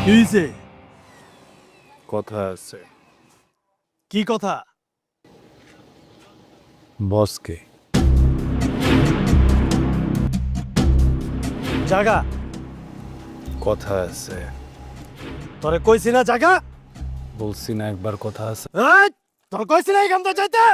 কি হইছে? কথা আছে কি কথা? বসকে জাগা কথা আছে তোরে কইছি না জাগা? বলছি না একবার কথা আছে এই, তোর কইছি না এখান থেকে যাইতে?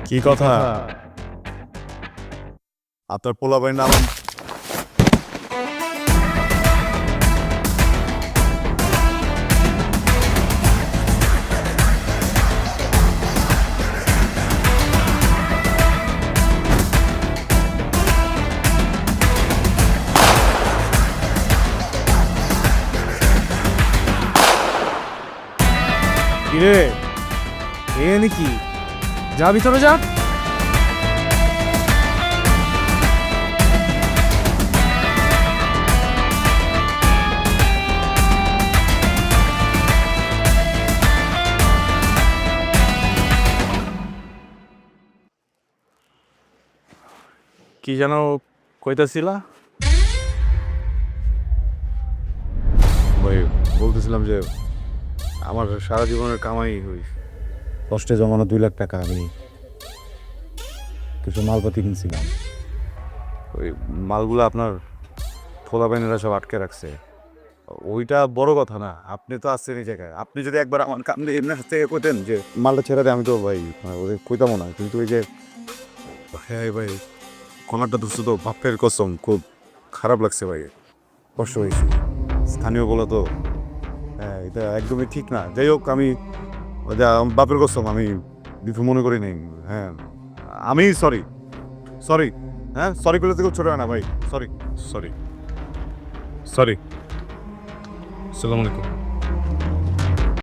কি কথা? আপনার পোলাপাইন নাম কিরে এ নাকি যা ভিতরে যা কি যেন কইতাছিলা? ভাই বলতেছিলাম যে আমার সারা জীবনের কামাই হই কষ্টে জমানো 2 লাখ টাকা আমি কিছু মালপাতি কিনছিলাম। ওই মালগুলো আপনার পোলাপাইনেরা সব আটকে রাখছে। ওইটা বড় কথা না, আপনি তো আসছেন এই জায়গায়। আপনি যদি একবার আমার কামড়ে এমনি থেকে কইতেন যে মালটা ছেড়ে দেয়, আমি তো ভাই ওদের কইতামও না। কিন্তু ওই যে হ্যাঁ ভাই, কলারটা ধরছে তো বাপের কসম, খুব খারাপ লাগছে ভাই, কষ্ট হয়েছে। স্থানীয় বলা তো হ্যাঁ, এটা একদমই ঠিক না। যাই হোক, আমি বাপের কসম আমি কিছু মনে করি নাই। হ্যাঁ, আমি সরি সরি হ্যাঁ, সরি করলে তো কেউ ছোট হয় না ভাই। Sorry sorry sorry. আসসালামু আলাইকুম।